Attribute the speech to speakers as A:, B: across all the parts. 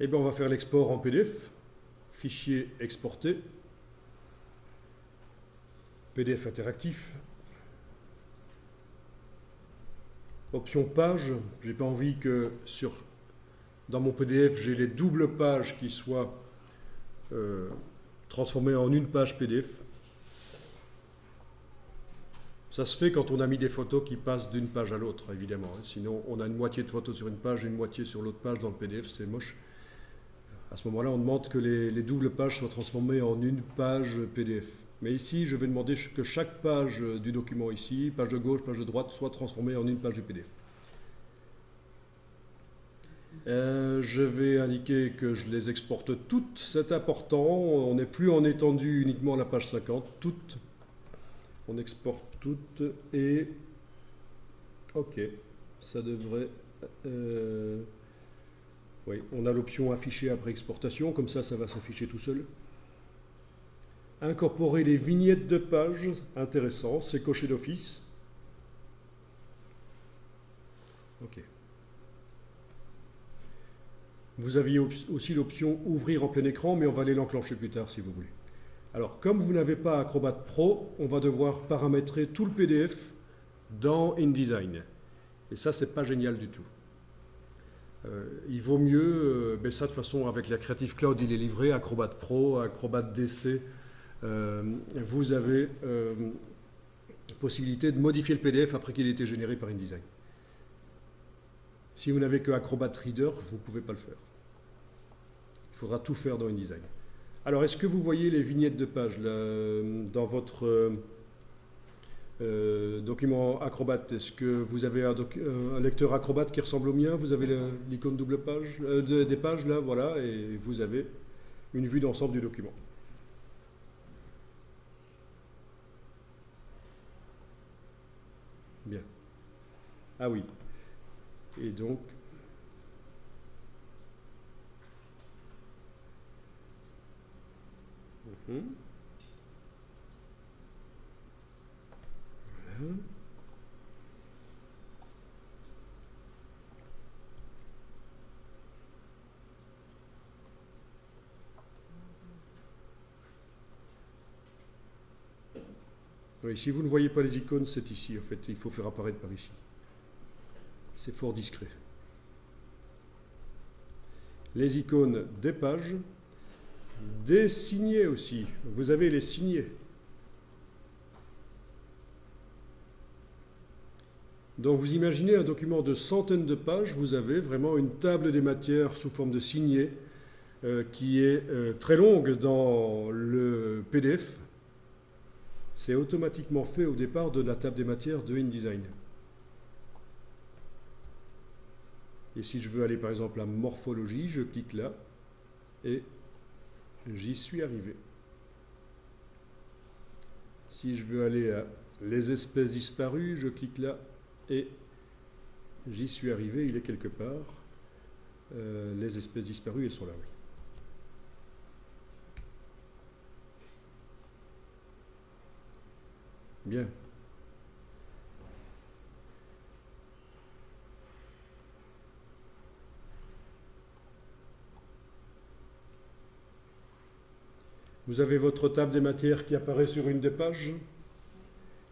A: Eh bien, on va faire l'export en PDF. Fichier exporté. PDF interactif. Option page. J'ai pas envie que dans mon PDF, j'ai les doubles pages qui soient transformées en une page PDF. Ça se fait quand on a mis des photos qui passent d'une page à l'autre, évidemment. Sinon, on a une moitié de photos sur une page, une moitié sur l'autre page dans le PDF, c'est moche. À ce moment-là, on demande que les doubles pages soient transformées en une page PDF. Mais ici, je vais demander que chaque page du document ici, page de gauche, page de droite, soit transformée en une page de PDF. Je vais indiquer que je les exporte toutes, c'est important. On n'est plus en étendu uniquement à la page 50, toutes. On exporte toutes et ok, ça devrait... oui, on a l'option afficher après exportation, comme ça va s'afficher tout seul. Incorporer les vignettes de page, intéressant, c'est coché d'office. Ok. Vous aviez aussi l'option ouvrir en plein écran, mais on va aller l'enclencher plus tard si vous voulez. Alors, comme vous n'avez pas Acrobat Pro, on va devoir paramétrer tout le PDF dans InDesign. Et ça, c'est pas génial du tout. Il vaut mieux, mais ça de toute façon, avec la Creative Cloud, il est livré, Acrobat Pro, Acrobat DC, vous avez possibilité de modifier le PDF après qu'il ait été généré par InDesign. Si vous n'avez que Acrobat Reader, vous ne pouvez pas le faire. Il faudra tout faire dans InDesign. Alors, est-ce que vous voyez les vignettes de page là, dans votre document Acrobat? Est-ce que vous avez un lecteur Acrobat qui ressemble au mien? Vous avez l'icône double page, des pages là, voilà, et vous avez une vue d'ensemble du document. Bien. Ah oui. Et donc... Voilà. Oui, si vous ne voyez pas les icônes, c'est ici. En fait, il faut faire apparaître par ici. C'est fort discret. Les icônes des pages, des signets aussi. Vous avez les signets. Donc vous imaginez un document de centaines de pages, vous avez vraiment une table des matières sous forme de signets qui est très longue dans le PDF. C'est automatiquement fait au départ de la table des matières de InDesign. Et si je veux aller par exemple à morphologie, je clique là et j'y suis arrivé. Si je veux aller à les espèces disparues, je clique là et j'y suis arrivé, il est quelque part. Les espèces disparues, elles sont là, oui. Bien. Vous avez votre table des matières qui apparaît sur une des pages.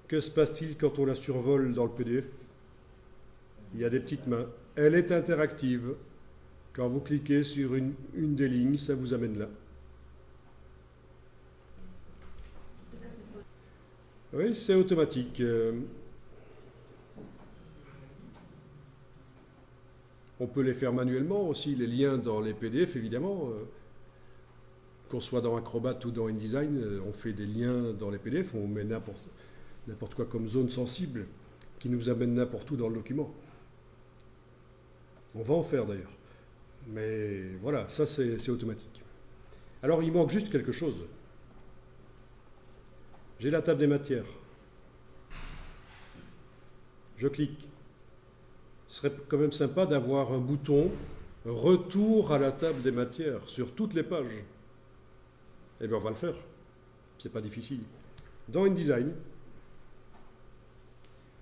A: Que se passe-t-il quand on la survole dans le PDF? Il y a des petites mains. Elle est interactive. Quand vous cliquez sur une des lignes, ça vous amène là. Oui, c'est automatique. On peut les faire manuellement aussi, les liens dans les PDF, évidemment. Qu'on soit dans Acrobat ou dans InDesign, on fait des liens dans les PDF, on met n'importe quoi comme zone sensible qui nous amène n'importe où dans le document. On va en faire d'ailleurs. Mais voilà, ça c'est automatique. Alors il manque juste quelque chose. J'ai la table des matières. Je clique. Ce serait quand même sympa d'avoir un bouton retour à la table des matières sur toutes les pages. Eh bien, on va le faire. C'est pas difficile. Dans InDesign,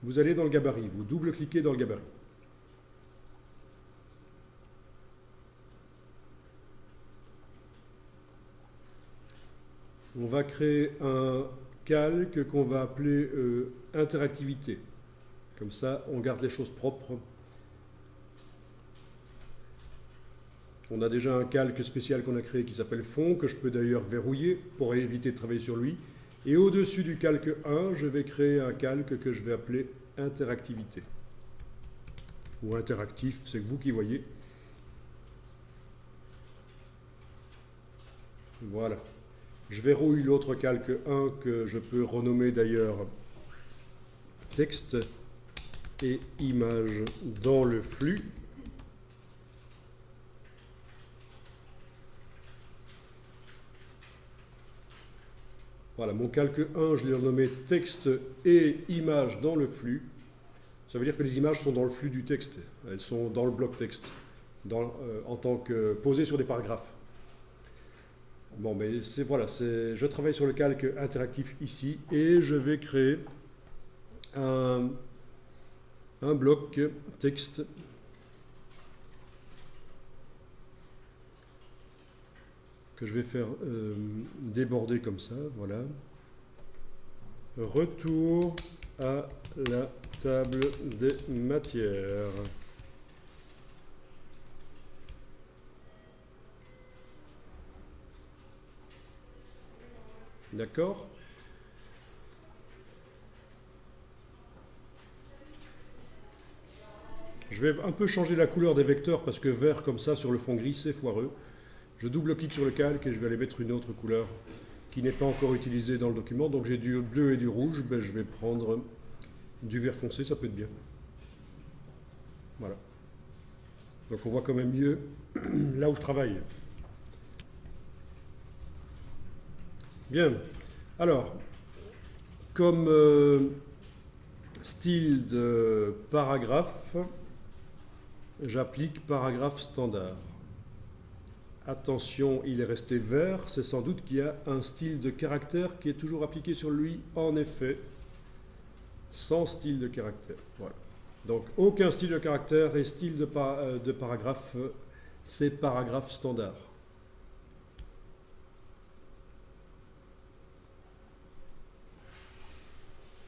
A: vous allez dans le gabarit. Vous double-cliquez dans le gabarit. on va créer un calque qu'on va appeler interactivité. Comme ça, on garde les choses propres. On a déjà un calque spécial qu'on a créé qui s'appelle fond, que je peux d'ailleurs verrouiller pour éviter de travailler sur lui. Et au-dessus du calque 1, je vais créer un calque que je vais appeler interactivité. Ou interactif, c'est vous qui voyez. Voilà. Je verrouille l'autre calque 1 que je peux renommer d'ailleurs texte et image dans le flux. Voilà, mon calque 1, je l'ai renommé texte et image dans le flux. Ça veut dire que les images sont dans le flux du texte. Elles sont dans le bloc texte, en tant que posées sur des paragraphes. Bon, mais je travaille sur le calque interactif ici et je vais créer un bloc texte que je vais faire déborder comme ça, voilà. Retour à la table des matières. D'accord? Je vais un peu changer la couleur des vecteurs parce que vert comme ça sur le fond gris, c'est foireux. Je double-clique sur le calque et je vais aller mettre une autre couleur qui n'est pas encore utilisée dans le document. Donc j'ai du bleu et du rouge, ben, je vais prendre du vert foncé, ça peut être bien. Voilà. Donc on voit quand même mieux là où je travaille. Bien. Alors, comme style de paragraphe, j'applique paragraphe standard. Attention, il est resté vert, c'est sans doute qu'il y a un style de caractère qui est toujours appliqué sur lui, en effet, sans style de caractère. Voilà. Donc, aucun style de caractère et style de paragraphe, c'est paragraphe standard.